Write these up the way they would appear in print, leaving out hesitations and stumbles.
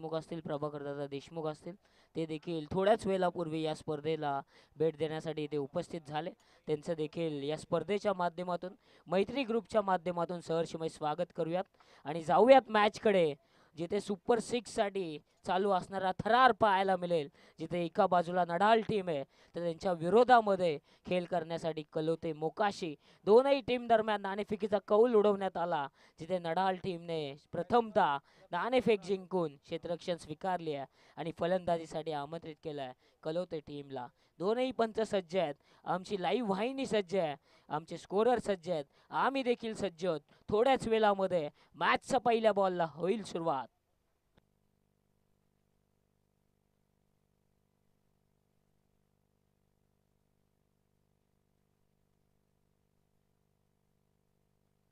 देशमुख असतील, प्रभाकर दादा देशमुख असतील, ते देखील थोड्याच वेळापूर्वी या स्पर्धेला भेट देण्यासाठी इथे उपस्थित झाले. त्यांचं देखील या स्पर्धेच्या माध्यमातून, मैत्री ग्रुपच्या माध्यमातून सहर्षमय स्वागत करूयात आणि जाऊयात मॅचकडे, जिथे सुपर 6 साठी चालू असणारा थरार पाहायला मिळेल. जिथे एका बाजूला नडाल टीम आहे, तर त्यांच्या विरोधामध्ये खेळ करण्यासाठी कलोते मोकाशी दोनही टीम दरम्यान नाणेफेकीचा कौल उडवण्यात आला. जिथे नडाल टीमने प्रथमतः नाणेफेक जिंकून क्षेत्ररक्षण स्वीकारली आहे आणि फलंदाजीसाठी आमंत्रित केलं आहे कलोते टीमला. दोनही पंच सज्ज आहेत, आमची लाईव्ह वाहिनी सज्ज आहे, आमचे स्कोरर सज्ज आहेत, आम्ही देखील सज्ज आहोत. थोड्याच वेळामध्ये मॅचच्या पहिल्या बॉलला होईल सुरुवात.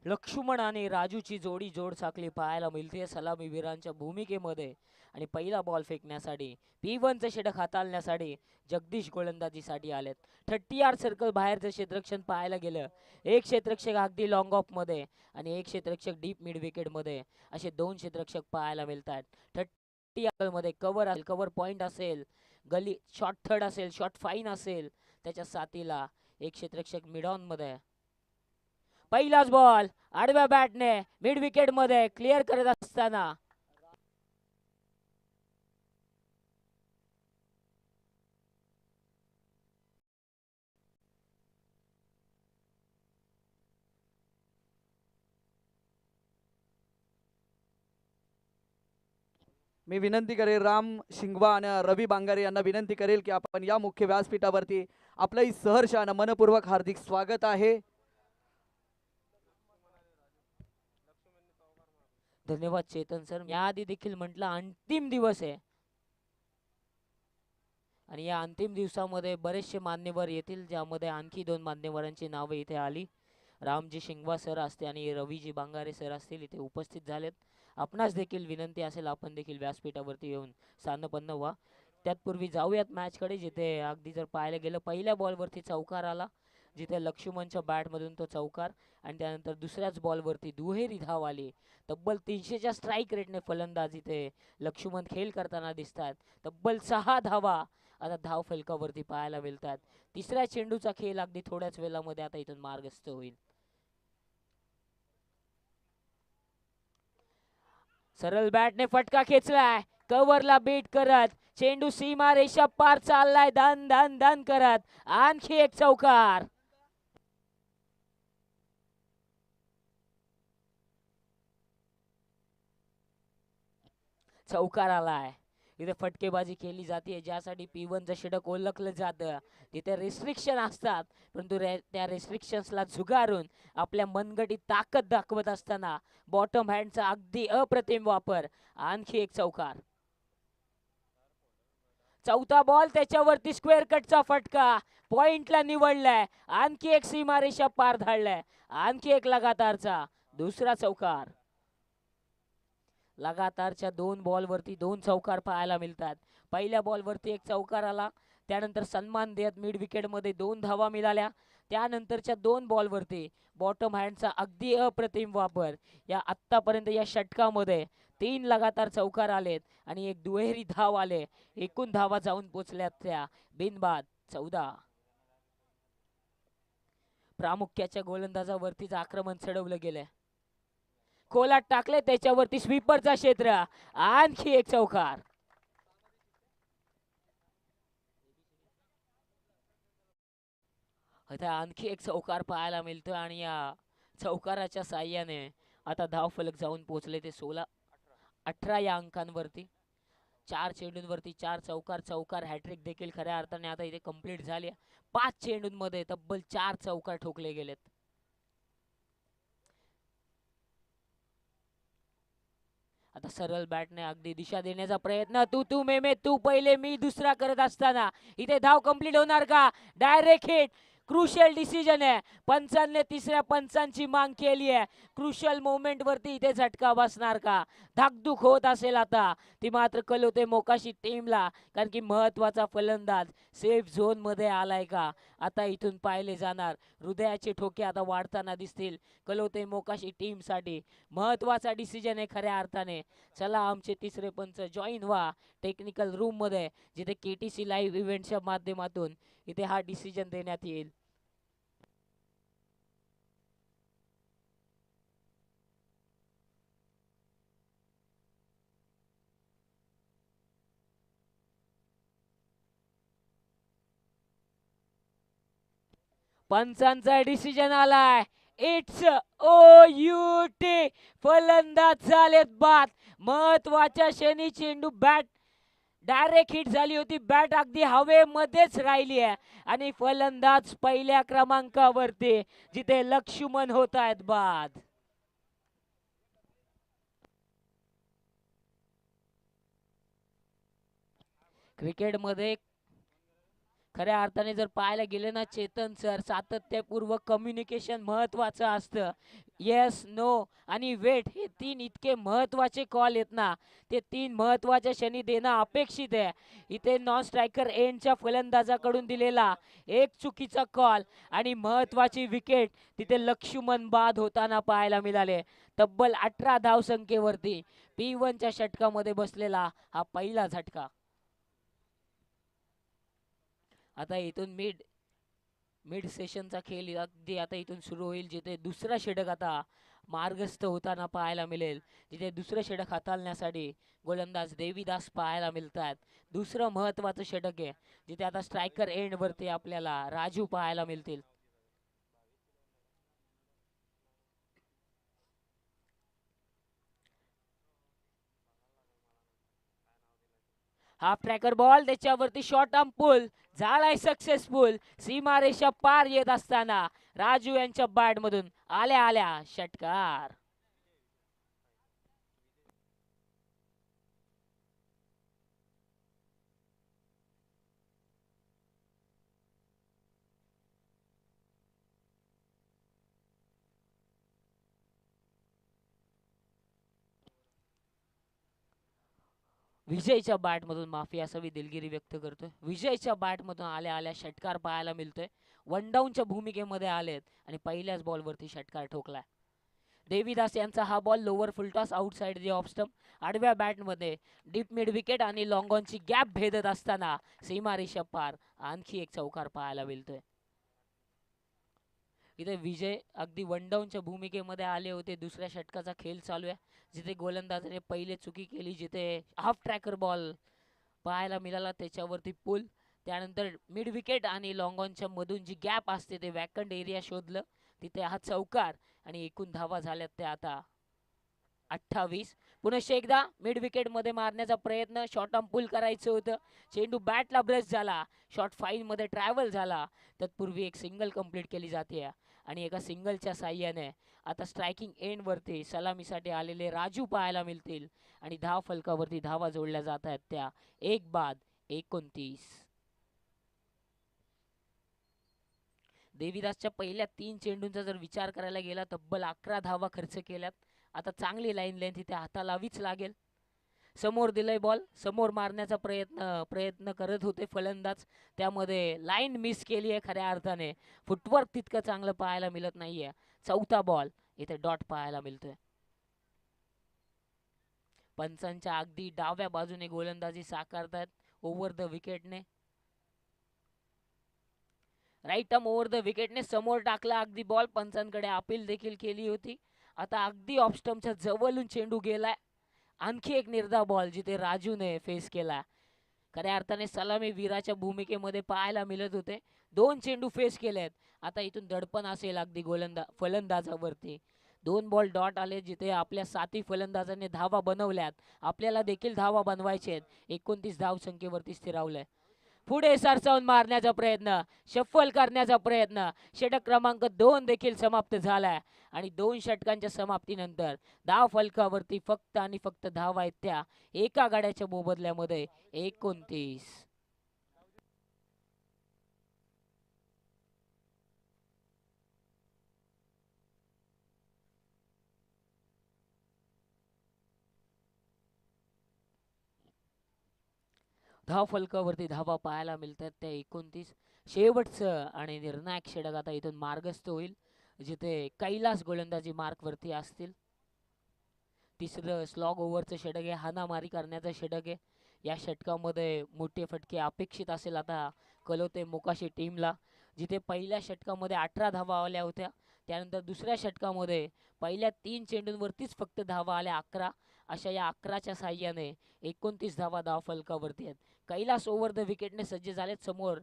लक्ष्मण आणि राजूची जोडी जोड साखळी पाहायला मिळते सलामीवीरांच्या भूमिकेमध्ये. आणि पहिला बॉल फेकण्यासाठी P1चं षटक हाताळण्यासाठी जगदीश गोलंदाजीसाठी आलेत. 30 यार्ड सर्कल बाहेरचं क्षेत्ररक्षण पाहायला गेलं, एक क्षेत्ररक्षक अगदी लॉंग ऑफ मध्ये आणि एक क्षेत्ररक्षक डीप मिड विकेट मध्ये, असे दोन क्षेत्ररक्षक पाहायला मिळतात. 30 यार्ड मध्ये कव्हर असेल, कव्हर पॉइंट असेल, गली शॉर्ट थर्ड असेल, शॉर्ट फाईन असेल, त्याच्या साथीला एक क्षेत्ररक्षक मिड ऑन मध्ये. पहिलाच बॉल आडव्या बॅटने मिड विकेट मध्ये क्लिअर करत असताना मी विनंती करेल राम शिंगवा आणि रवी बांगारे यांना विनंती करेल की आपण या मुख्य व्यासपीठावरती आपलंही सहर्ष आणि मनपूर्वक हार्दिक स्वागत आहे. धन्यवाद चेतन सर. याआधी देखील म्हटलं अंतिम दिवस आहे आणि या अंतिम दिवसामध्ये बरेचसे मान्यवर येतील, ज्यामध्ये आणखी दोन मान्यवरांची नावे इथे आली. रामजी शिंगवा सर असते आणि रवीजी बांगारे सर असतील, इथे उपस्थित झालेत. आपणास देखील विनंती असेल आपण देखील व्यासपीठावरती येऊन स्थानपन्न व्हा. त्यातपूर्वी जाऊयात मॅचकडे, जिथे अगदी जर पाहायला गेलं पहिल्या बॉलवरती चौकार आला, जिथे लक्ष्मणच्या बॅटमधून तो चौकार, आणि त्यानंतर दुसऱ्याच बॉलवरती दुहेरी धाव आली. तब्बल 300च्या स्ट्राईक रेटने फलंदाज इथे लक्ष्मण खेळ करताना दिसतात. तब्बल 6 धावा आता धाव फलकावरती पाहायला मिळतात. तिसऱ्या चेंडूचा खेळ अगदी थोड्याच वेळामध्ये आता इथून मार्गस्थ होईल. सरळ बॅटने फटका खेचलाय, कव्हरला बीट करत चेंडू सीमा रेषा पार चाललाय धन धन धन करत. आणखी एक चौकार. चौकार आलाय. इथे फटकेबाजी केली जाते, ज्यासाठी P1चं षटक ओळखलं जातं. तिथे रिस्ट्रिक्शन असतात, परंतु त्या रिस्ट्रिक्शन्सला झुगारून आपल्या मनगटी ताकद दाखवत असताना बॉटम हँडचा अगदी अप्रतिम वापर. आणखी एक चौकार. चौथा बॉल त्याच्यावरती स्क्वेअर कटचा फटका पॉइंटला निवडलाय. आणखी एक सीमारेषा पार धाडलाय. आणखी एक लगातारचा दुसरा चौकार. लगातारच्या 2 बॉलवरती 2 चौकार पाहायला मिळतात. पहिल्या बॉलवरती एक चौकार आला, त्यानंतर सन्मान देत मिड विकेटमध्ये 2 धावा मिळाल्या. त्यानंतरच्या 2 बॉलवरती बॉटम हँडचा अगदी अप्रतिम वापर. या आत्तापर्यंत या षटकामध्ये 3 लगातार चौकार आलेत आणि एक दुहेरी धाव आले. एकूण धावा जाऊन पोचल्यात त्या बिनबाद 14. प्रामुख्याच्या गोलंदाजावरतीच आक्रमण चढवलं गेलंय. खोलात टाकले, त्याच्यावरती स्वीपरचा क्षेत्र. आणखी एक चौकार. आता आणखी एक चौकार पाहायला मिळतो आणि या चौकाराच्या साह्याने आता धाव फलक जाऊन पोहोचले ते 16-18 या अंकांवरती. 4 चेंडूंवरती 4 चौकार, चौकार हॅट्रिक देखील खऱ्या अर्थाने आता इथे कंप्लीट झाली. 5 चेंडूंमध्ये तब्बल 4 चौकार ठोकले गेलेत. आता सरळ बॅटने अगदी दिशा देण्याचा प्रयत्न, तू मे तू पहिले मी दुसरा करत असताना इथे धाव कंप्लीट होणार का? डायरेक्ट हिट क्रुशियल डिसिजन आहे. पंचांनी तिसऱ्या पंचांची मांग केली आहे. क्रुशियल मोमेंट वरती इथे झटका बसणार का? धाकधूक होत असेल आता, ती मात्र कळवते मोकाशी टीमला, कारण की महत्वाचा फलंदाज सेफ झोन मध्ये आलाय का? आता इथून पाहिले जाणार. हृदयाचे ठोके आता वाढताना दिसतील. कळवते मोकाशी टीम साठी महत्वाचा डिसिजन आहे खऱ्या अर्थाने. चला आमचे तिसरे पंच जॉईन व्हा टेक्निकल रूम मध्ये, जिथे KTC लाईव्ह इव्हेंटच्या माध्यमातून इथे हा डिसिजन देण्यात येईल. पंचांचा डिसिजन आलाय. It's OUT. फलंदाज झालेत बाद. महत्वाच्या क्षणी चेंडू बॅट डायरेक्ट हिट झाली होती. बॅट अगदी हवेमध्येच राहिली आहे आणि फलंदाज पहिल्या क्रमांकावरती, जिथे लक्ष्मण होत आहेत बाद. क्रिकेटमध्ये खऱ्या अर्थाने जर पाहायला गेले ना चेतन सर, सातत्यपूर्वक कम्युनिकेशन महत्वाचं असतं. येस, नो आणि वेट हे तीन इतके महत्वाचे कॉल आहेत ना, ते तीन महत्वाच्या क्षणी देणं अपेक्षित आहे. इथे नॉन स्ट्रायकर एंडच्या फलंदाजाकडून दिलेला एक चुकीचा कॉल आणि महत्वाची विकेट तिथे लक्ष्मण बाद होताना पाहायला मिळाले. तब्बल 18 धावसंख्येवरती P1च्या षटकामध्ये बसलेला हा पहिला झटका. आता इथून मिड सेशनचा खेळ अगदी आता इथून सुरू होईल, जिथे दुसरा षटक आता मार्गस्थ होताना पाहायला मिळेल. जिथे दुसरं षटक हाताळण्यासाठी गोलंदाज देवीदास पाहायला मिळतात. दुसरं महत्वाचं षटक आहे, जिथे आता स्ट्रायकर एंड वरती आपल्याला राजू पाहायला मिळतील. हाफ ट्रॅकर बॉल, त्याच्यावरती शॉर्ट आर्म पुल झालाय सक्सेसफुल. सीमारेषा पार येत असताना राजू यांच्या बॅट मधून आल्या आल्या षटकार. विजयच्या बॅट मधून माफी असावी, दिलगिरी व्यक्त करतोय. विजयच्या बॅट मधून आल्या आल्या षटकार पाहायला मिळतोय. वन डाऊनच्या भूमिकेमध्ये आलेत आणि पहिल्याच बॉल वरती षटकार ठोकलाय. देवीदास यांचा हा ball lower full toss outside the off stump. आडव्या बॅटमध्ये डीप मिड विकेट आणि लॉंग ऑनची गॅप भेदत असताना सीमारेषा पार आणखी एक चौकार पाहायला मिळतोय. इथे विजय अगदी वन डाऊनच्या भूमिकेमध्ये आले होते. दुसऱ्या षटकाचा खेळ चालू आहे, जिथे गोलंदाजाने पहिले चुकी केली, जिथे हाफ ट्रॅकर बॉल पाहायला मिळाला, त्याच्यावरती पुल. त्यानंतर मिड विकेट आणि लॉंग ऑनच्या मधून जी गॅप असते ते वॅकंट एरिया शोधलं, तिथे हा चौकार आणि एकूण धावा झाल्यात त्या आता 28. पुनश्च एकदा मिड विकेट मध्ये मारण्याचा प्रयत्न, शॉर्ट आर्म पुल करायचं होतं. चेंडू बॅटला ब्रश झाला, शॉर्ट फाईन मध्ये ट्रॅव्हल झाला. तत्पूर्वी एक सिंगल कंप्लीट केली जाते आणि एका सिंगलच्या साह्याने आता स्ट्रायकिंग एंड वरती सलामीसाठी आलेले राजू पाहायला मिळतील आणि धाव फलकावरती धावा जोडल्या जात आहेत त्या 1 बाद 29. देवीदासच्या पहिल्या 3 चेंडूंचा जर विचार करायला गेला, तब्बल 11 धावा खर्च केल्यात. आता चांगली लाईन लेंथ इथे हातालावीच लागेल. समोर दिलंय बॉल, समोर मारण्याचा प्रयत्न करत होते फलंदाज, त्यामध्ये लाईन मिस केली आहे. खऱ्या अर्थाने फुटवर्क तितकं चांगलं पाहायला मिळत नाहीये. चौथा बॉल इथे डॉट पाहायला मिळतोय. पंचांच्या अगदी डाव्या बाजूने गोलंदाजी साकारतात ओव्हर द विकेटने. राईट आर्म ओव्हर द विकेटने समोर टाकला अगदी बॉल. पंचांकडे अपील देखील केली होती. आता अगदी ऑफ स्टंपच्या जवळून चेंडू गेलाय. आणखी एक निर्धाव बॉल जिथे राजूने फेस केला. खऱ्या अर्थाने सलामी वीराच्या भूमिकेमध्ये पाहायला मिळत होते. 2 चेंडू फेस केलेत. आता इथून दडपण असेल अगदी फलंदाजावरती. 2 बॉल डॉट आले, जिथे आपल्या साथी फलंदाजांनी धावा बनवल्यात. आपल्याला देखील धावा बनवायचे आहेत. 29 धाव संख्येवरती स्थिरावलंय. पुढे सरसावून मारण्याचा प्रयत्न, शफल करण्याचा प्रयत्न. षटक क्रमांक 2 देखील समाप्त झालाय आणि 2 षटकांच्या समाप्तीनंतर धाव फलकावरती फक्त आणि फक्त धावा आहेत त्या एका गाड्याच्या मोबदल्यामध्ये 29. धाव फलकावरती धावा पाहायला मिळतात त्या 29. शेवटचं आणि निर्णायक षटक आता इथून मार्गस्थ होईल, जिथे कैलास गोलंदाजी मार्कवरती असतील. तिसरं स्लॉग ओव्हरचं षटक आहे, हाणामारी करण्याचं षटक आहे. या षटकामध्ये मोठे फटके अपेक्षित असेल आता कलोते मोकाशी टीमला, जिथे पहिल्या षटकामध्ये 18 धावा आल्या होत्या. त्यानंतर दुसऱ्या षटकामध्ये पहिल्या 3 चेंडूंवरतीच फक्त धावा आल्या 11. अशा या 11च्या साह्याने 29 धावा धाव फलकावरती आहेत. कैलास ओव्हर द विकेटने सज्ज झालेत. समोर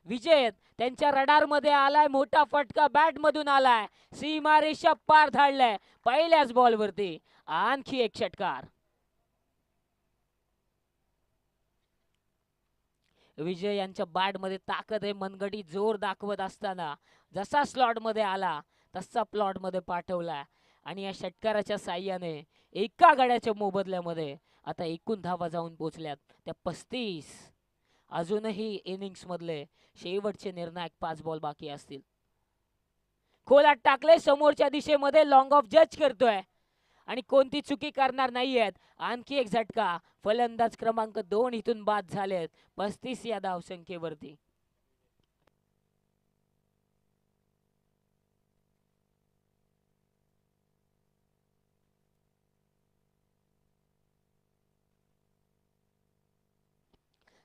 विजय त्यांच्या रडारमध्ये आलाय, मोठा फटका बॅट मधून आलाय, सीमारेषा पार धाडलाय पहिल्याच बॉलवरती. आणखी एक षटकार. विजय यांच्या बॅट मध्ये ताकद आहे, मनगटी जोर दाखवत असताना जसा स्लॉट मध्ये आला तसा प्लॉट मध्ये पाठवला आणि या षटकाराच्या साह्याने एका गड्याच्या मोबदल्यामध्ये आता एकूण धावा जाऊन पोहोचल्यात त्या 35. अजूनही इनिंग्स मधले शेवटचे निर्णायक 5 बॉल बाकी असतील. खोलात टाकले, समोरच्या दिशेमध्ये लॉंग ऑफ जज करतोय आणि कोणती चुकी करणार नाहीयेत. आणखी एक झटका. फलंदाज क्रमांक 2 इथून बाद झालेत 35 या धावसंख्येवरती.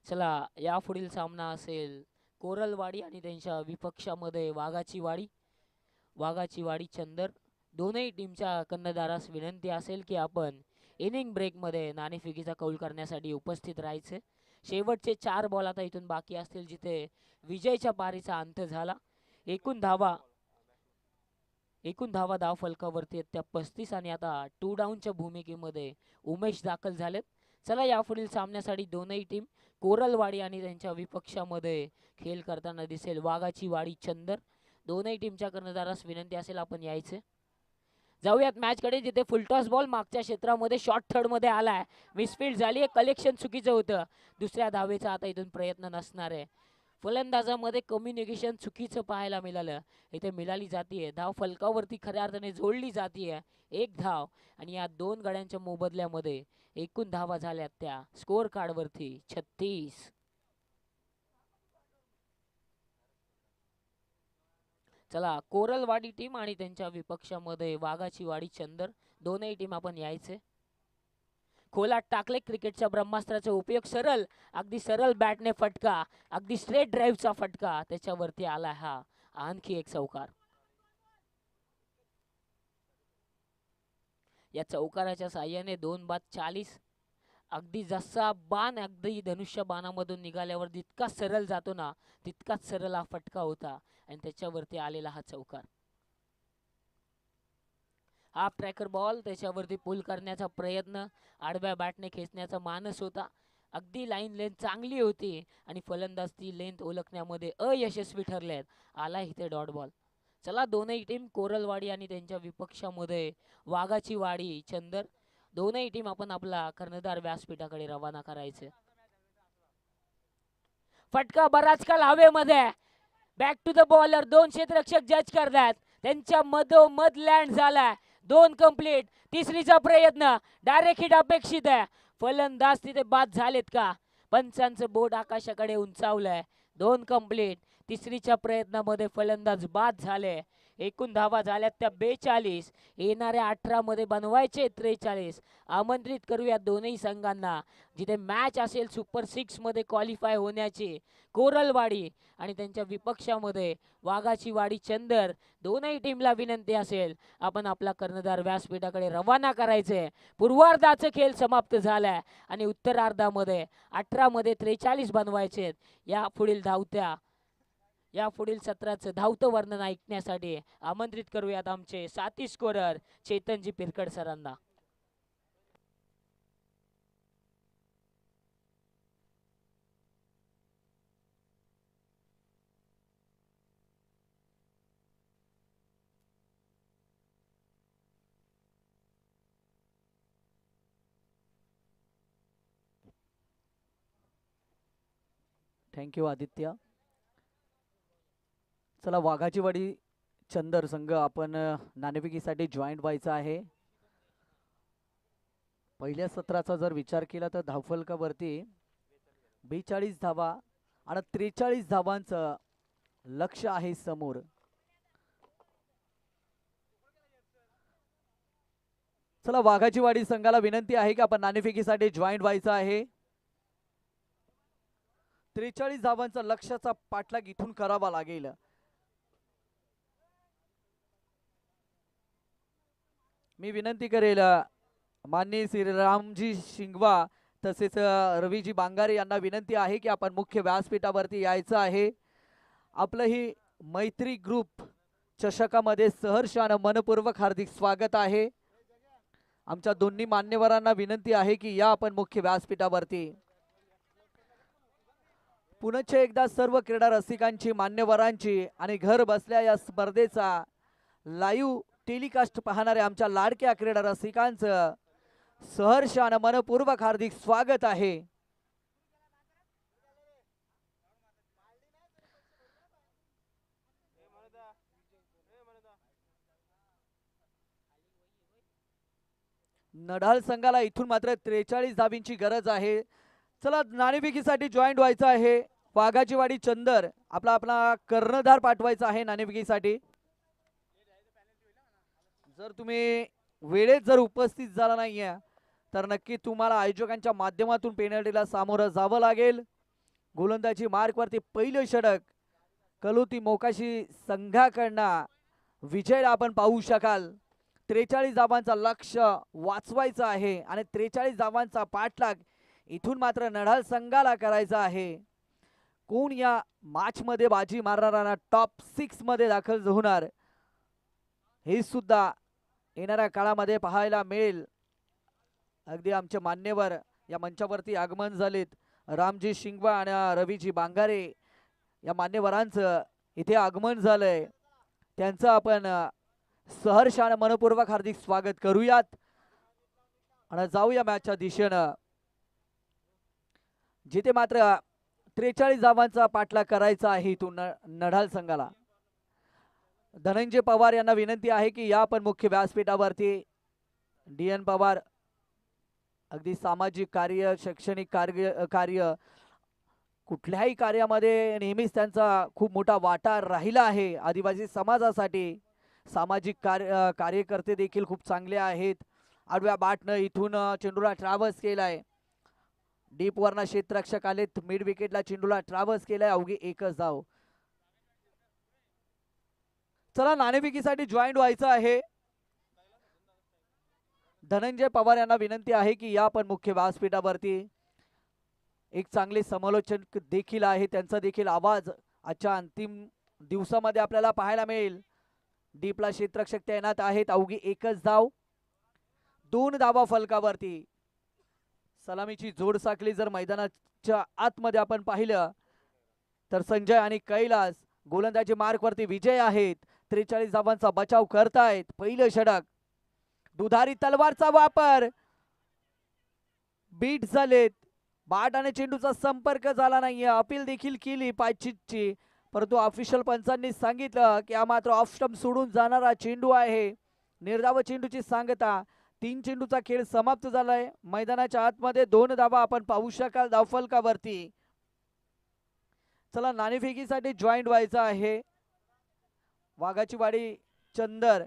चला, या पुढील सामना असेल कोरलवाडी आणि त्यांच्या विपक्षामध्ये वाघाची वाडी चंदर. दोनही टीमच्या कर्णधारास विनंती असेल की आपण इनिंग ब्रेकमध्ये नाणेफेकीचा कौल करण्यासाठी उपस्थित राहायचे. शेवटचे 4 बॉल आता इथून बाकी असतील, जिथे विजयच्या पारीचा अंत झाला. एकूण धावा धाव फलकावरती त्या 35 आणि आता 2 डाऊनच्या भूमिकेमध्ये उमेश दाखल झालेत. चला, यापुढील सामन्यासाठी दोनही टीम कोरलवाडी आणि त्यांच्या विपक्षामध्ये खेळ करताना दिसेल वाघाची वाडी चंदर. दोनही टीमच्या कर्णधारास विनंती असेल आपण यायचे. जाऊयात मॅच कडे, जिथे फुलटॉस बॉल मागच्या क्षेत्रामध्ये शॉर्ट थर्ड मध्ये आलाय, मिसफील्ड झाली आहे, कलेक्शन चुकीचं होतं. दुसऱ्या धावेचा आता इथून प्रयत्न नसणार आहे. फलंदाजामध्ये कम्युनिकेशन चुकीचं पाहायला मिळालं, इथे मिळाली जातीये धाव फलकावरती खऱ्या अर्थाने जोडली जातीये 1 धाव आणि या 2 गड्यांच्या मोबदल्यामध्ये एकूण धावा झाल्यात त्या स्कोअर कार्ड वरती 36. चला, कोरलवाडी टीम आणि त्यांच्या विपक्षामध्ये वाघाची वाडी चंदर, दोनही टीम आपण यायचे. खोलात टाकले, क्रिकेटच्या ब्रह्मास्त्राचा उपयोग, अगदी सरळ बॅटने फटका, अगदी स्ट्रेट ड्राईव्हचा फटका त्याच्यावरती आला. हा आणखी एक चौकार. या चौकाराच्या साह्याने 2 बाद 40. अगदी जसा बाण अगदी धनुष्य बाणामधून निघाल्यावर जितका सरळ जातो ना, तितकाच सरळ हा फटका होता आणि त्याच्यावरती आलेला हा चौकार. हाफ ट्रॅकर बॉल, त्याच्यावरती पुल करण्याचा प्रयत्न, आडव्या बॅटने खेचण्याचा मानस होता. अगदी लाईन लेंथ चांगली होती आणि फलंदाज ती लेंथ ओळखण्यामध्ये अयशस्वी ठरलेत. आला इथे डॉट बॉल. चला, दोनही टीम कोरलवाडी आणि त्यांच्या विपक्षामध्ये वाघाची वाडी चंदर, दोनही टीम आपण आपला कर्णधार व्यासपीठाकडे रवाना करायचे. फटका बराच काळ हवेमध्ये, बॅक टू द बॉलर, 2 क्षेत्ररक्षक जज करतात, त्यांच्या मधोमध लँड झालाय. 2 कंप्लीट. तिसरीचा प्रयत्न, डायरेक्ट हिट अपेक्षित आहे. फलंदाज तिथे बाद झालेत का? पंचांचं बोट आकाशाकडे उंचावलंय. 2 कंप्लीट. तिसरीच्या प्रयत्नामध्ये फलंदाज बाद झाले. एकूण धावा झाल्यात त्या 42. येणाऱ्या 18 मध्ये बनवायचे 43. आमंत्रित करूया दोनही संघांना, जिथे मॅच असेल सुपर 6 मध्ये क्वालिफाय होण्याची. कोरलवाडी आणि त्यांच्या विपक्षामध्ये वाघाची वाडी चंदर, दोनही टीमला विनंती असेल आपण आपला कर्णधार व्यासपीठाकडे रवाना करायचे. पूर्वार्धाचा खेळ समाप्त झालाय आणि उत्तरार्धामध्ये 18 मध्ये 43 बनवायचे. या पुढील सत्राचं धावतं वर्णन ऐकण्यासाठी आमंत्रित करूयात आमचे साथी स्कोरर चेतनजी पिरकड सरांना. थँक्यू आदित्य. चला, वाघाची वाडी चंदर संघ आपण नाणेफेकीसाठी जॉईंट व्हायचं आहे. पहिल्या सत्राचा जर विचार केला तर धावफलकावरती 42 धावा आणि 43 धावांचं लक्ष आहे समोर. चला वाघाची वाडी संघाला विनंती आहे की आपण नाणेफेकीसाठी जॉईंट व्हायचं आहे. 43 धावांचा लक्ष्याचा पाठलाग इथून करावा लागेल. मी विनंती करेल माननीय श्रीरामजी शिंगवा तसेच रवीजी बांगारे यांना विनंती आहे की आपण मुख्य व्यासपीठावरती यायचं आहे. आपलं ही मैत्री ग्रुप चषकामध्ये सहर्ष आणि मनपूर्वक हार्दिक स्वागत आहे. आमच्या दोन्ही मान्यवरांना विनंती आहे की या आपण मुख्य व्यासपीठावरती. पुनश्च एकदा सर्व क्रीडा रसिकांची मान्यवरांची आणि घर बसल्या या स्पर्धेचा लाईव्ह टेलिकास्ट पाहणाऱ्या आमच्या लाडक्या क्रीडा रसिकांचं सहर्ष आणि मनपूर्वक हार्दिक स्वागत आहे. नडाल संघाला इथून मात्र 43 धावींची गरज आहे. चला नाणेफेकीसाठी जॉईंट व्हायचं आहे. वाघाची वाडी चंदर आपला आपला कर्णधार पाठवायचा आहे नाणेफेकीसाठी. जर तुम्ही वेळेत जर उपस्थित झाला नाहीये तर नक्की तुम्हाला आयोजकांच्या माध्यमातून पेनल्टीला सामोरं जावं लागेल. गोलंदाजी मार्कवरती पहिलं षटक कलुती मोकाशी संघाकडनं विजयला आपण पाहू शकाल. 43 धावांचा लक्ष वाचवायचं आहे आणि 43 धावांचा पाठलाग इथून मात्र नडाल संघाला करायचा आहे. कोण या मॅच मध्ये बाजी मारणारा टॉप 6 मध्ये दाखल होणार हे सुद्धा येणाऱ्या काळामध्ये पाहायला मिळेल. अगदी आमचे मान्यवर या मंचावरती आगमन झालेत. रामजी शिंगवा आणि रवीजी बांगारे या मान्यवरांचं इथे आगमन झालंय. त्यांचं आपण सहर्ष आणि मनपूर्वक हार्दिक स्वागत करूयात आणि जाऊया मॅचच्या दिशेनं, जिथे मात्र 43 धावांचा पाठलाग करायचा आहे इथून नडाल संघाला. धनंजय पवार यांना विनंती आहे की या पण मुख्य व्यासपीठावरती. DN पवार अगदी सामाजिक कार्य शैक्षणिक कार्य कुठल्याही कार्यामध्ये नेहमीच त्यांचा खूप मोठा वाटा राहिला आहे. आदिवासी समाजासाठी सामाजिक कार्यकर्ते देखील खूप चांगले आहेत. आडव्या बॅटनं इथून चेंडूला ट्रॅव्हर्स केलाय. डीप वरना क्षेत्ररक्षक आलेत. मिड विकेटला चेंडूला ट्रॅव्हर्स केलाय. अवघी एकच धाव. चला नाणेफेकीसाठी जॉईंट व्हायचं आहे. धनंजय पवार यांना विनंती आहे की या पण मुख्य व्यासपीठावरती. एक चांगले समालोचक देखील आहे. त्यांचा देखील आवाज आजच्या अंतिम दिवसामध्ये आपल्याला पाहायला मिळेल. डीपला क्षेत्ररक्षक तैनात आहेत. अवघी एकच धाव. 2 धावा फलकावरती. सलामीची जोड साखळी जर मैदानाच्या आतमध्ये आपण पाहिलं तर संजय आणि कैलास गोलंदाजी मार्कवरती विजय आहेत. 43 धावांचा बचाव करतायत. पहिलं षटक. दुधारी तलवारचा वापर. बीट झालेत. बाट आणि चेंडूचा संपर्क झाला नाहीये. अपील देखील केली पायचीची, परंतु ऑफिशियल पंचांनी सांगितलं की हा मात्र ऑफ स्टंप सोडून जाणारा चेंडू आहे. निर्धाव चेंडूची सांगता. 3 चेंडूचा खेळ समाप्त झालाय. मैदानाच्या आतमध्ये 2 धावा आपण पाहू शकाल धावफलकावरती. चला नाणेफेकीसाठी जॉईंट व्हायचं आहे. वाघाची वाडी चंदर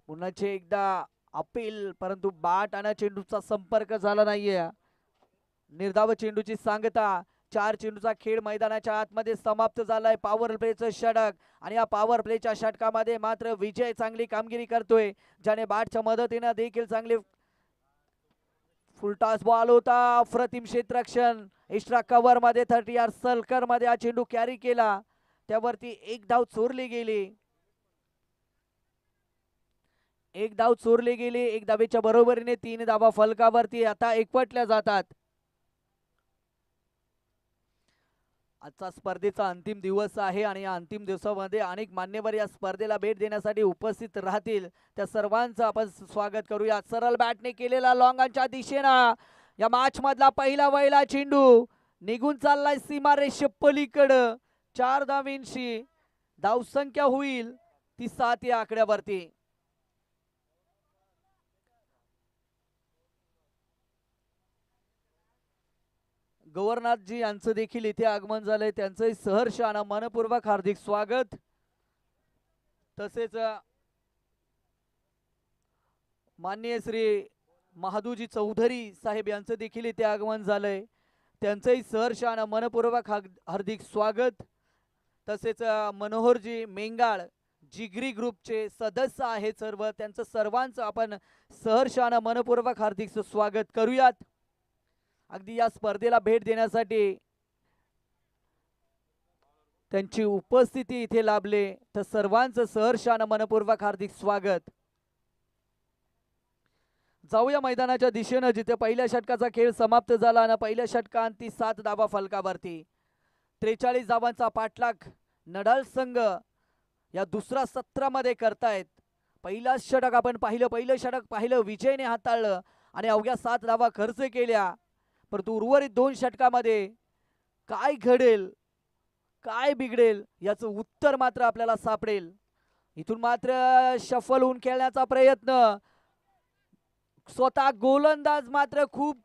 पुन्हा एकदा अपील, परंतु बाट आणि चेंडूचा संपर्क झाला नाहीये. निर्धाव चेंडूची सांगता. 4 चेंडूचा खेळ मैदानाच्या आतमध्ये समाप्त झालाय. पॉवर प्लेचं षटक आणि या पॉवर प्लेच्या षटकामध्ये मात्र विजय चांगली कामगिरी करतोय, ज्याने बॅटच्या मदतीने देखील चांगले फुलटॉस बॉल होता. अप्रतिम क्षेत्ररक्षण. एक्स्ट्रा कव्हर मध्ये 30 यार्ड सर्कल मध्ये हा चेंडू कॅरी केला. त्यावरती 1 धाव चोरली गेली. 1 धाव चोरली गेली. 1 धावेच्या बरोबरीने 3 धावा फलकावरती आता एकवटल्या जातात. आजचा स्पर्धेचा अंतिम दिवस आहे आणि या अंतिम दिवसामध्ये अनेक मान्यवर या स्पर्धेला भेट देण्यासाठी उपस्थित राहतील. त्या सर्वांचं आपण स्वागत करूया. सरळ बॅटने केलेला लॉंगांच्या दिशेनं या मॅच मधला पहिला वहिला चेंडू निघून चाललाय सीमारेषे पलीकडं. 4 धावींची धावसंख्या होईल ती 7 या आकड्यावरती. गव्हर्नरजी यांचं देखील इथे आगमन झालंय, त्यांचंही सहर्ष आणि मनपूर्वक हार्दिक स्वागत. तसेच माननीय श्री महादूजी चौधरी साहेब यांचं देखील इथे आगमन झालंय, त्यांचंही सहर्ष आणि मनपूर्वक हार्दिक स्वागत. तसेच मनोहरजी मेंगाळ जिगरी ग्रुपचे सदस्य आहेत सर्व, त्यांचं सर्वांचं आपण सहर्ष आणि मनपूर्वक हार्दिक स्वागत करूयात. अगदी या स्पर्धेला भेट देण्यासाठी त्यांची उपस्थिती इथे लाभले, तर सर्वांचं सहर्ष आणि मनपूर्वक हार्दिक स्वागत. जाऊया मैदानाच्या दिशेनं, जिथे पहिल्या षटकाचा खेळ समाप्त झाला आणि पहिल्या षटकांती 7 धावा फलकावरती. 43 धावांचा पाठलाग नडाल संघ या दुसऱ्या सत्रामध्ये करतायत. पहिला षटक आपण पाहिलं, पहिलं षटक पाहिलं, विजयने हाताळलं आणि अवघ्या 7 धावा खर्च केल्या. परंतु उर्वरित 2 षटकामध्ये काय घडेल, काय बिघडेल याचं उत्तर मात्र आपल्याला सापडेल. इथून मात्र शफल होऊन खेळण्याचा प्रयत्न, स्वतः गोलंदाज मात्र खूप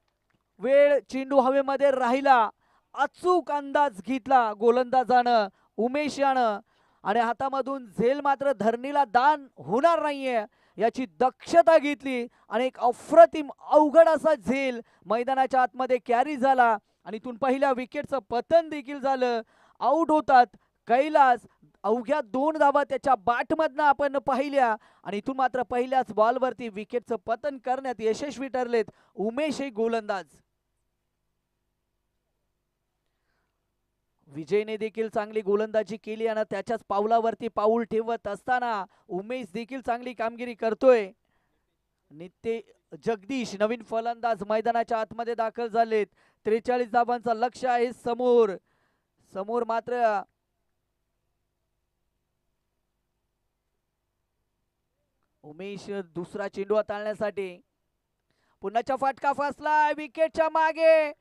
वेळ चेंडू हवेमध्ये राहिला, अचूक अंदाज घेतला गोलंदाजानं उमेश यानं, आणि हातामधून झेल मात्र धरणीला दान होणार नाहीये याची दक्षता घेतली आणि एक अप्रतिम अवघड असा झेल मैदानाच्या आतमध्ये कॅरी झाला आणि इथून पहिल्या विकेटचं पतन देखील झालं. आउट होतात कैलास, अवघ्या 2 धावा त्याच्या बॅटमधनं आपण पाहिल्या आणि इथून मात्र पहिल्याच बॉलवरती विकेटचं पतन करण्यात यशस्वी ठरलेत उमेश हे गोलंदाज. विजयने देखील चांगली गोलंदाजी केली आणि त्याच्याच पावलावरती पाऊल ठेवत असताना उमेश देखील चांगली कामगिरी करतोय. नित्य जगदीश नवीन फलंदाज मैदानाच्या आतमध्ये दाखल झालेत. 43 धावांचा लक्ष्य आहे समोर. समोर मात्र उमेश दुसरा चेंडू हाताळण्यासाठी पुन्हाचा फटका फसला विकेटच्या मागे.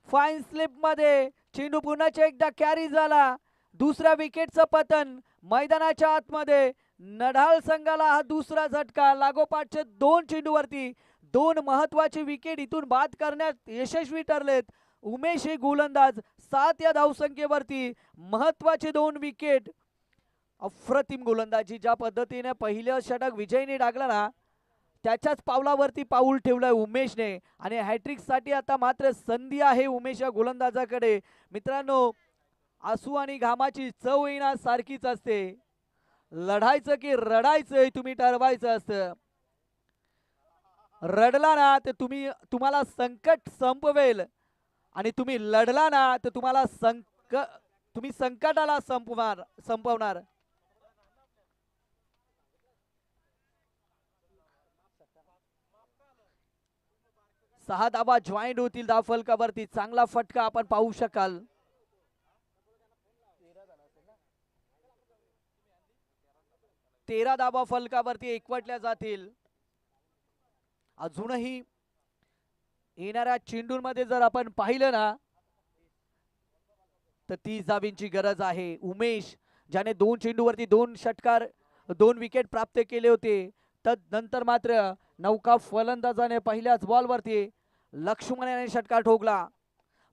फाईन स्लिप मध्ये चेंडू पुन्हा एकदा कॅरी झाला. दुसऱ्या विकेटचं पतन मैदानाच्या आतमध्ये. नडाल संघाला हा दुसरा झटका. लागोपाठच्या 2 चेंडूवरती 2 महत्वाची विकेट इथून बाद करण्यात यशस्वी ठरलेत उमेश हे गोलंदाज. 7 या धावसंख्येवरती महत्वाचे 2 विकेट. अप्रतिम गोलंदाजी, ज्या पद्धतीने पहिलं षटक विजयने टाकला ना, त्याच्याच पावलावरती पाऊल ठेवलंय उमेशने आणि हॅट्रिक साठी आता मात्र संधी आहे उमेश या गोलंदाजाकडे. मित्रांनो, आसू आणि घामाची चव येणार सारखीच असते. लढायचं की रडायचं हे तुम्ही ठरवायचं असतं. रडला ना तर तुम्हाला संकट संपवेल आणि तुम्ही लढला ना तर तुम्ही संकटाला संपवणार. सहा धावा जॉईंट होतील धाव फलकावरती. चांगला फटका आपण पाहू शकाल. तेरा धावा फलकावरती एकवटल्या जातील. अजूनही येणाऱ्या चेंडूंमध्ये जर आपण पाहिलं ना तर 30 धावींची गरज आहे. उमेश ज्याने 2 चेंडूवरती 2 षटकार 2 विकेट प्राप्त केले होते, तदनंतर मात्र नौका फलंदाजाने पहिल्याच बॉलवरती लक्ष्मण याने षटकार ठोकला.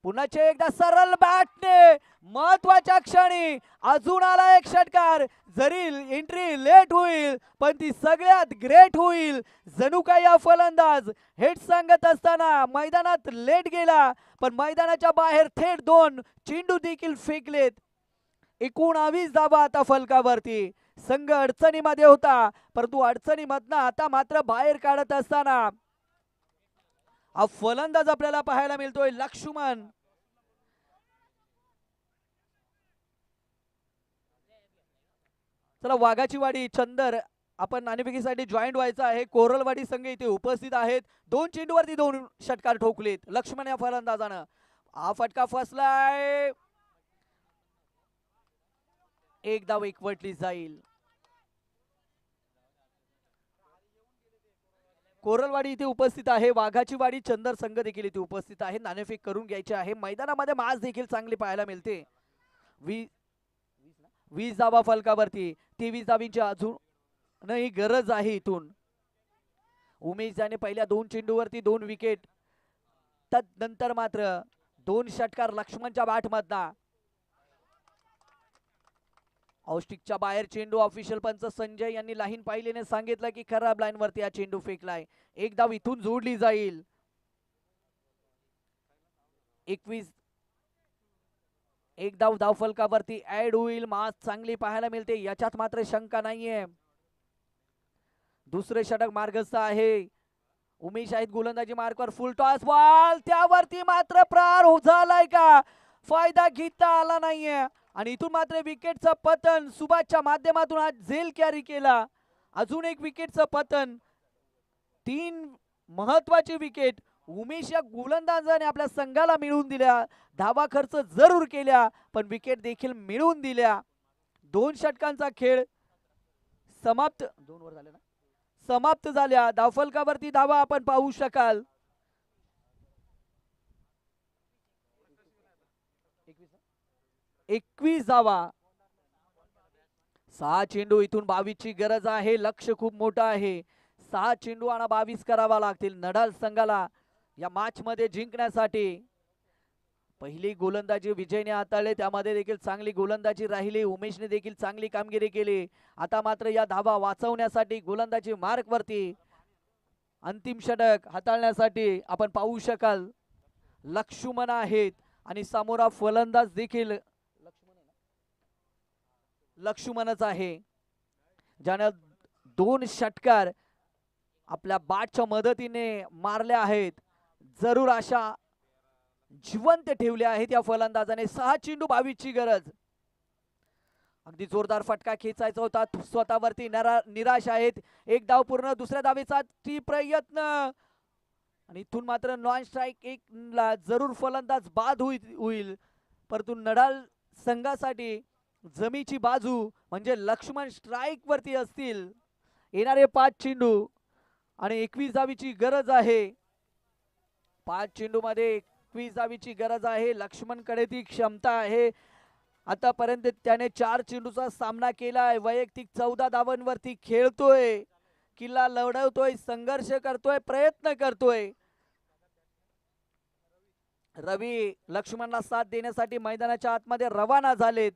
पुन्हा एकदा सरळ बॅटने महत्वाच्या क्षणी अजून आला एक षटकार. जरी एंट्री लेट होईल पण ती सगळ्यात ग्रेट होईल. जणू काय या फलंदाज हेड सांगत असताना मैदानात लेट गेला पण मैदानाच्या बाहेर थेट 2 चेंडू देखील फेकलेत. 19 धावा आता फलकावरती. संघ अडचणीमध्ये होता परंतु अडचणीमधनं आता मात्र बाहेर काढत असताना हा फलंदाज आपल्याला पाहायला मिळतोय लक्ष्मण. चला, वाघाची वाडी चंदर आपण नाणेफेकीसाठी जॉईंट व्हायचं आहे. कोरलवाडी संघ इथे उपस्थित आहेत. 2 चेंडूवरती 2 षटकार ठोकलेत लक्ष्मण या फलंदाजानं. हा फटका फसलाय. एक धाव एकवटली जाईल. कोरलवाडी इथे उपस्थित आहे. वाघाची वाडी चंदर संघ देखील इथे उपस्थित आहे. नाणेफेक करून घ्यायचे आहे. मैदानामध्ये मास देखील चांगली पाहायला मिळते. 20 धावा फलकावरती. 23 धावींची अजूनही गरज आहे इथून. उमेश याने पहिल्या 2 चेंडूवरती 2 विकेट, तदनंतर मात्र 2 षटकार लक्ष्मणच्या बॅट मधना. औष्टिकच्या बाहेर चेंडू. ऑफिशियल पंच संजय यांनी लाईन पाहिलेने सांगितलं की खराब लाईन वरती हा चेंडू फेकलाय. एक धाव इथून जोडली जाईल. 21 एक धाव धावफलकावरती ऍड होईल. मास चांगली पाहायला मिळते याच्यात मात्र शंका नाहीये. दुसरे षटक मार्गस्थ आहे. उमेश आहेत गोलंदाजी मार्कवर. फुल टॉस बॉल त्यावरती मात्र प्रहार झालाय का? फायदा घेता आला नाहीये आणि इथून मात्र विकेटचं पतन. सुभाषच्या माध्यमातून आज झेल कॅरी केला. अजून एक विकेटचं पतन. 3 महत्वाची विकेट उमेश या गोलंदाजाने आपल्या संघाला मिळवून दिल्या. धावा खर्च जरूर केल्या पण विकेट देखील मिळवून दिल्या. 2 षटकांचा खेळ समाप्त. 2 वर झाले ना, समाप्त झाल्या. धावफलकावरती धावा आपण पाहू शकाल. 21 धावा. 6 चेंडू. इथून 22 ची गरज आहे. लक्ष खूप मोठं आहे. 6 चेंडू आणि 22 करावा लागतील नडाल संघाला या मॅच मध्ये जिंकण्यासाठी. पहिली गोलंदाजी विजयने हाताळले, त्यामध्ये देखील चांगली गोलंदाजी राहिली. उमेशने देखील चांगली कामगिरी केली. आता मात्र या धावा वाचवण्यासाठी गोलंदाजी मार्क वरती अंतिम षटक हाताळण्यासाठी आपण पाहू शकाल लक्ष्मण आहेत आणि समोरा फलंदाज देखील लक्ष्मणच आहे, ज्यानं 2 षटकार आपल्या बॅटच्या मदतीने मारले आहेत. जरूर अशा जिवंत ठेवले आहेत या फलंदाजाने. 6 चेंडू 22 ची गरज. अगदी जोरदार फटका खेचायचा होता. स्वतःवरती निराश आहेत. एक धाव पूर्ण. दुसऱ्या धावेचा प्रयत्न आणि इथून मात्र नॉन स्ट्राईक एक ला जरूर फलंदाज बाद होईल. परंतु नडाल संघासाठी जमीची बाजू म्हणजे लक्ष्मण स्ट्राईक वरती असतील. येणारे 5 चेंडू आणि 21 धावीची गरज आहे. 5 चेंडू मध्ये 21 धावीची गरज आहे. लक्ष्मणकडे ती क्षमता आहे. आतापर्यंत त्याने 4 चेंडूचा सामना केलाय. वैयक्तिक 14 धावांवरती खेळतोय. किल्ला लढवतोय. संघर्ष करतोय. प्रयत्न करतोय. रवी लक्ष्मणला साथ देण्यासाठी मैदानाच्या आतमध्ये रवाना झालेत.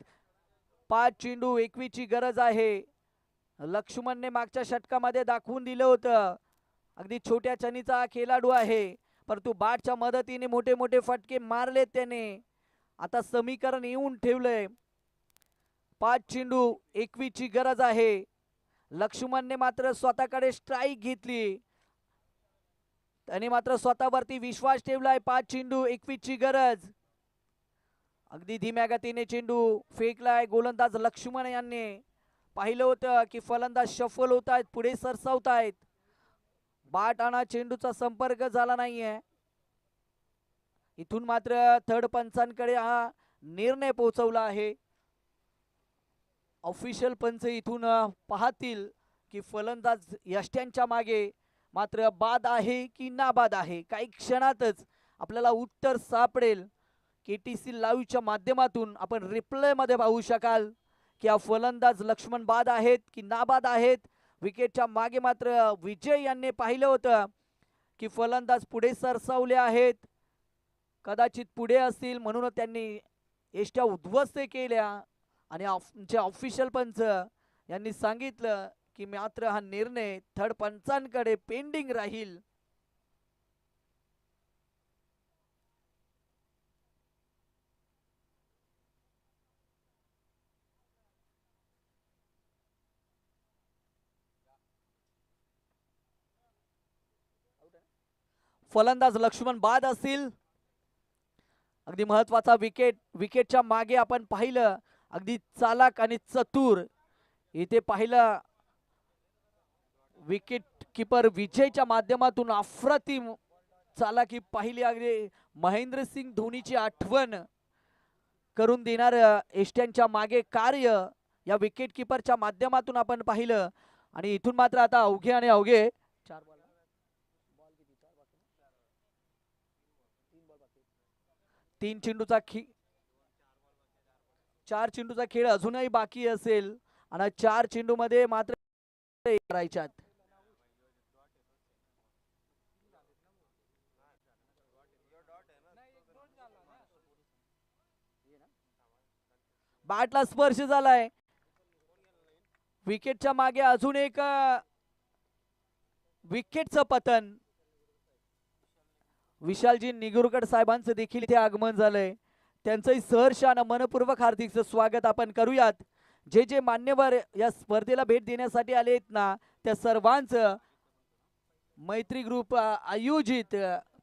5 चेंडू 21 ची गरज आहे. लक्ष्मणने मागच्या षटकामध्ये दाखवून दिलं होतं अगदी छोट्या चनीचा खेळाडू आहे, परंतु बॅटच्या मदतीने मोठे मोठे फटके मारलेत त्याने. आता समीकरण येऊन ठेवलंय. 5 चेंडू 21 ची गरज आहे. लक्ष्मणने मात्र स्वतःकडे स्ट्राईक घेतली. त्याने मात्र स्वतःवरती विश्वास ठेवलाय. 5 चेंडू 21 ची गरज. अगदी धीम्या गतीने चेंडू फेकलाय. गोलंदाज लक्ष्मण यांनी पाहिलं होतं की फलंदाज शफल होत आहेत, पुढे सरसावत आहेत. बाट आणि चेंडूचा संपर्क झाला नाहीये. इथून मात्र थर्ड पंचांकडे हा निर्णय पोहोचवला आहे. ऑफिशियल पंच इथून पाहतील की फलंदाज यष्ट्यांच्या मागे मात्र बाद आहे की नाबाद आहे. काही क्षणातच आपल्याला उत्तर सापडेल. KTC लाईव्हच्या माध्यमातून आपण रिप्ले मध्ये पाहू शकाल की हा फलंदाज लक्ष्मण बाद आहेत की नाबाद आहेत. विकेटच्या मागे मात्र विजय यांनी पाहिलं होतं की फलंदाज पुढे सरसावले आहेत, कदाचित पुढे असतील म्हणून त्यांनी यष्ट्या उद्ध्वस्त केल्या आणि आमचे ऑफिशियल पंच यांनी सांगितलं की मात्र हा निर्णय थर्ड पंचांकडे पेंडिंग राहील. फलंदाज लक्ष्मण बाद असतील. अगदी महत्वाचा विकेटच्या मागे आपण पाहिलं अगदी चालाक आणि चतुर इथे पाहिलं विकेट कीपर विजयच्या माध्यमातून अप्रतिम चालाकी पाहिली. अगदी महेंद्रसिंग धोनीची आठवण करून देणार एष्ट्यांच्या मागे कार्य या विकेट कीपरच्या माध्यमातून आपण पाहिलं. आणि इथून मात्र आता अवघे आणि अवघे 3 चेंडूचा 4 चेंडूचा खेळ अजूनही बाकी असेल आणि 4 चेंडू मध्ये मात्र करायच्यात. बॅटला स्पर्श झालाय. विकेटच्या मागे अजून एक विकेटचं पतन. विशालजी निगुरकर साहेबांचं देखील इथे आगमन झालंय. त्यांचंही सहर्ष आणि मनपूर्वक हार्दिक स्वागत आपण करूयात. जे जे मान्यवर या स्पर्धेला भेट देण्यासाठी आले आहेत ना, त्या सर्वांचं मैत्री ग्रुप आयोजित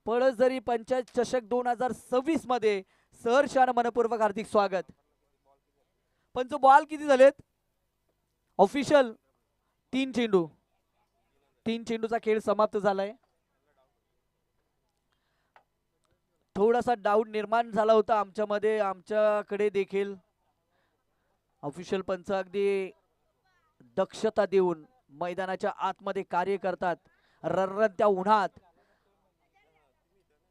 पळसदरी पंचायत चषक 2026 मध्ये सहर्ष आणि मनपूर्वक हार्दिक स्वागत. पंच बॉल किती झालेत ऑफिशियल? 3 चेंडू. 3 चेंडूचा खेळ समाप्त झालाय. थोडासा डाऊट निर्माण झाला होता आमच्यामध्ये, आमच्याकडे देखील. ऑफिशियल पंच अगदी दक्षता देऊन मैदानाच्या आतमध्ये कार्य करतात रर्रत्या उन्हात.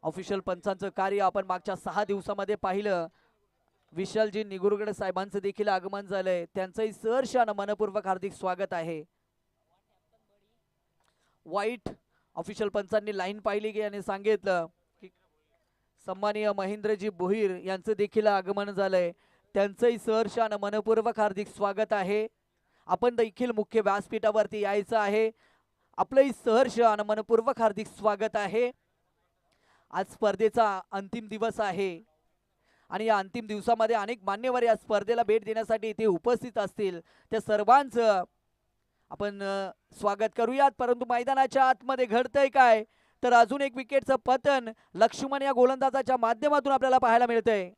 ऑफिशियल पंचांचं कार्य आपण मागच्या 6 दिवसामध्ये पाहिलं. विशालजी निगुरगडे साहेबांचं देखील आगमन झालंय. त्यांचंही सहर्ष आणि मनपूर्वक हार्दिक स्वागत आहे. वाईट ऑफिशियल पंचांनी लाईन पाहिली की आणि सांगितलं की सन्माननीय महेंद्रजी भोईर यांचं देखील आगमन झालंय. त्यांचंही सहर्ष आणि मनपूर्वक हार्दिक स्वागत आहे. आपण देखील मुख्य व्यासपीठावरती यायचं आहे. आपलंही सहर्ष आणि मनपूर्वक हार्दिक स्वागत आहे. आज स्पर्धेचा अंतिम दिवस आहे आणि या अंतिम दिवसामध्ये अनेक मान्यवर या स्पर्धेला भेट देण्यासाठी इथे उपस्थित असतील. त्या सर्वांचं आपण स्वागत करूयात. परंतु मैदानाच्या आतमध्ये घडतंय काय, तर अजून एक विकेटचं पतन लक्ष्मण या गोलंदाजाच्या माध्यमातून आपल्याला पाहायला मिळतंय.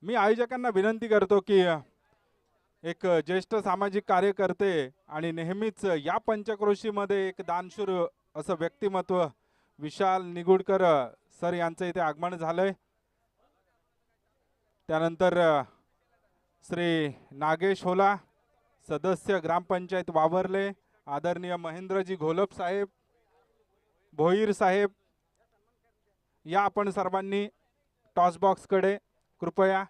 मी आयोजकांना विनंती करतो की एक ज्येष्ठ सामाजिक कार्यकर्ते आणि नेहमीच या पंचक्रोशीमध्ये एक दानशूर असं व्यक्तिमत्व विशाल निगुडकर सर यांचं इथे आगमन झालंय. त्यानंतर श्री नागेश होला सदस्य ग्रामपंचायत वावरले, आदरणीय महेंद्रजी घोलप साहेब, भोईर साहेब, या आपण सर्वांनी टॉस बॉक्सकडे कृपया